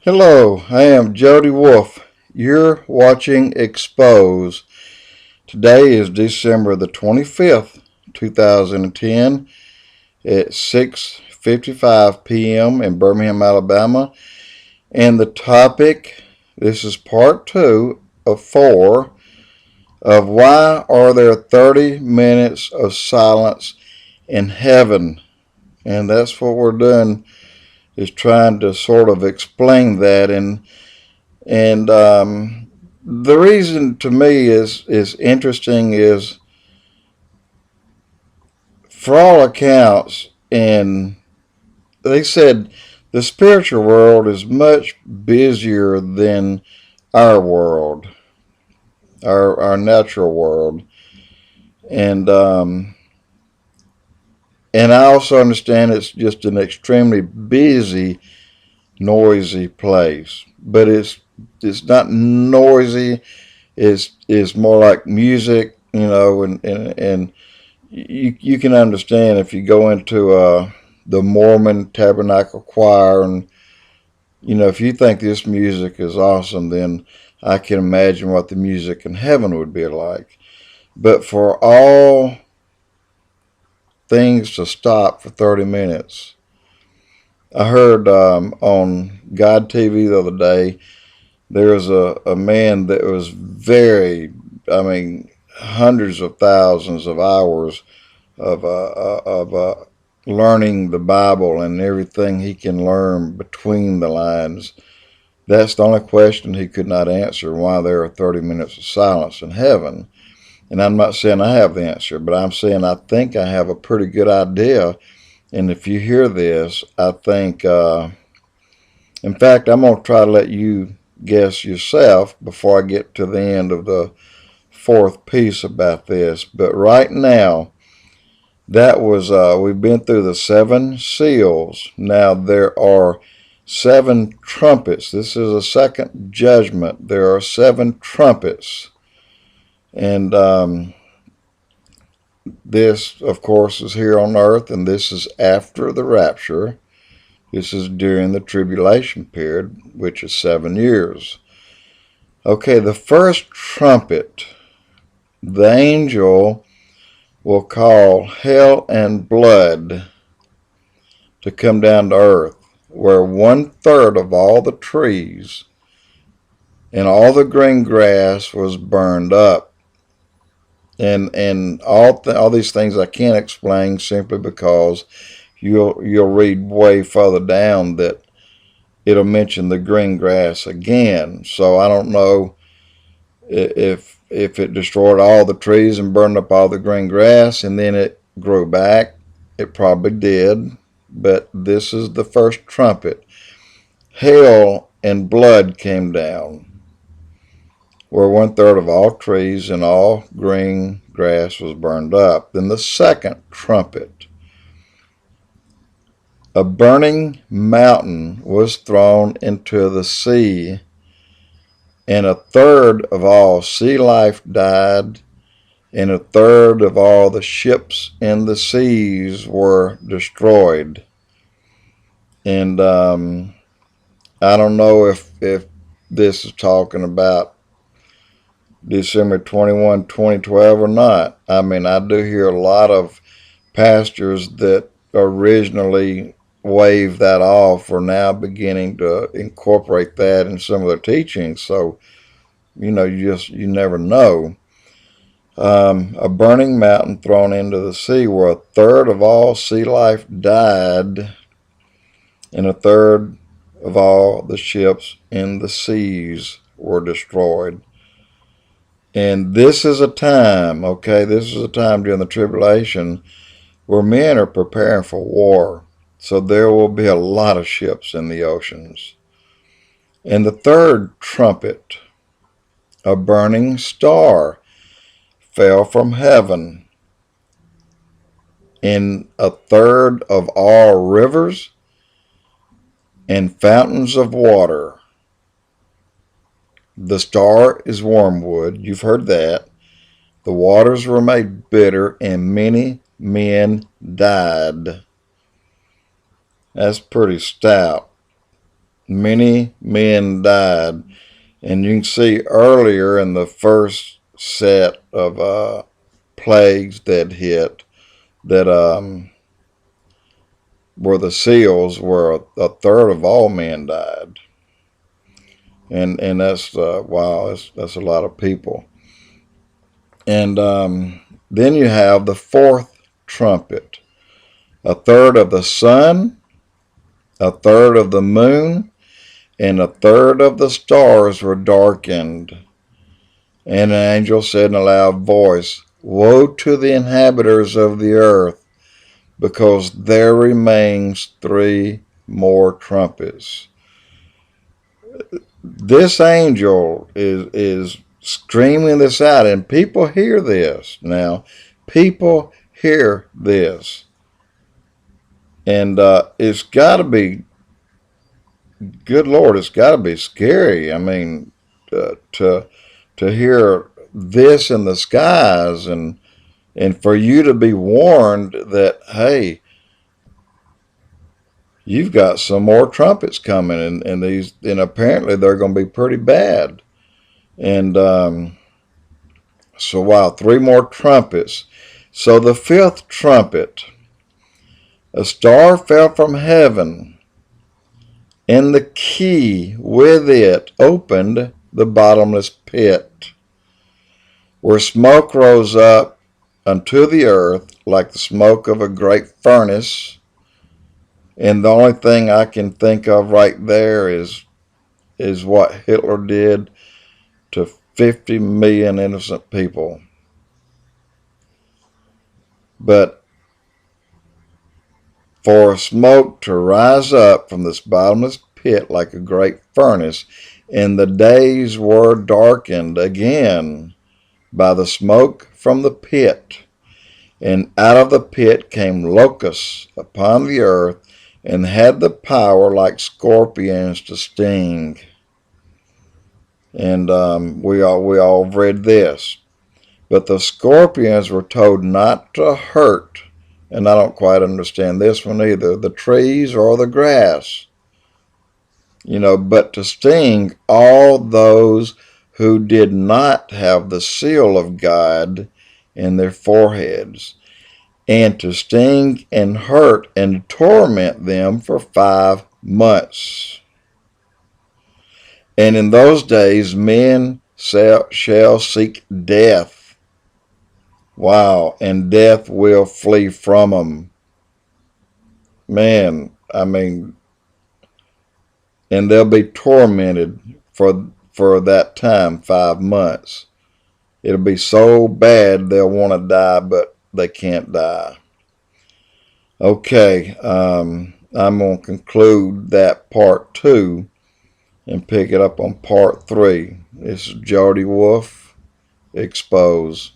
Hello, I am Jody Wolf. You're watching EXPOZ. Today is December the 25th, 2010 at 6:55 p.m. in Birmingham, Alabama. And the topic, this is part 2 of 4 of why are there 30 minutes of silence in heaven? And that's what we're doing, is trying to sort of explain that. And the reason to me is interesting is, for all accounts, and they said the spiritual world is much busier than our world, our natural world, and and I also understand it's just an extremely busy, noisy place, but it's not noisy. It's more like music, and you can understand if you go into the Mormon Tabernacle Choir, and if you think this music is awesome, then I can imagine what the music in heaven would be like. But for all things to stop for 30 minutes, I heard on God TV the other day, there was a man that was hundreds of thousands of hours of learning the Bible and everything he can learn between the lines. That's the only question he could not answer, why there are 30 minutes of silence in heaven. And I'm not saying I have the answer, but I'm saying I think I have a pretty good idea. And if you hear this, I think, in fact, I'm going to try to let you guess yourself before I get to the end of the fourth piece about this. But right now, that was, we've been through the 7 seals. Now there are 7 trumpets. This is a second judgment. There are 7 trumpets. And this, of course, is here on earth, and this is after the rapture. This is during the tribulation period, which is 7 years. Okay, the first trumpet, the angel will call hell and blood to come down to earth, where 1/3 of all the trees and all the green grass was burned up. And all these things I can't explain, simply because you'll read way further down that it'll mention the green grass again. So I don't know if it destroyed all the trees and burned up all the green grass and then it grew back. It probably did, but this is the first trumpet. Hail and blood came down, where 1/3 of all trees and all green grass was burned up. Then the second trumpet, a burning mountain was thrown into the sea, and 1/3 of all sea life died, and 1/3 of all the ships in the seas were destroyed. And I don't know if this is talking about December 21, 2012 or not. I mean, I do hear a lot of pastors that originally waved that off are now beginning to incorporate that in some of their teachings. So, you never know. A burning mountain thrown into the sea, where 1/3 of all sea life died, and 1/3 of all the ships in the seas were destroyed. And this is a time, this is a time during the tribulation where men are preparing for war. So there will be a lot of ships in the oceans. And the third trumpet, a burning star fell from heaven, and 1/3 of all rivers and fountains of water. The star is wormwood. You've heard that. The waters were made bitter, and many men died. That's pretty stout. Many men died. And you can see earlier in the first set of plagues that hit that were the seals, where a third of all men died. And that's wow, that's a lot of people. And then you have the fourth trumpet. A third of the sun, a third of the moon, and a third of the stars were darkened. And an angel said in a loud voice, "Woe to the inhabitants of the earth, because there remains three more trumpets." This angel is screaming this out, and people hear this now. People hear this, and it's got to be, good Lord, it's got to be scary. I mean, to hear this in the skies, and for you to be warned that, hey, you've got some more trumpets coming, and these, and apparently they're going to be pretty bad. And so, wow, three more trumpets. So the fifth trumpet, a star fell from heaven, and the key with it opened the bottomless pit, where smoke rose up unto the earth like the smoke of a great furnace. And the only thing I can think of right there is what Hitler did to 50 million innocent people. But for smoke to rise up from this bottomless pit like a great furnace, and the days were darkened again by the smoke from the pit, and out of the pit came locusts upon the earth, and had the power like scorpions to sting. And we all read this. But the scorpions were told not to hurt, and I don't quite understand this one either, the trees or the grass, but to sting all those who did not have the seal of God in their foreheads, and to sting and hurt and torment them for 5 months. And in those days men shall seek death. Wow, and death will flee from them. Man, I mean, and they'll be tormented for that time, 5 months. It'll be so bad they'll want to die, but they can't die. Okay, I'm going to conclude that part 2 and pick it up on part 3. This is Jody Wolf, EXPOZ.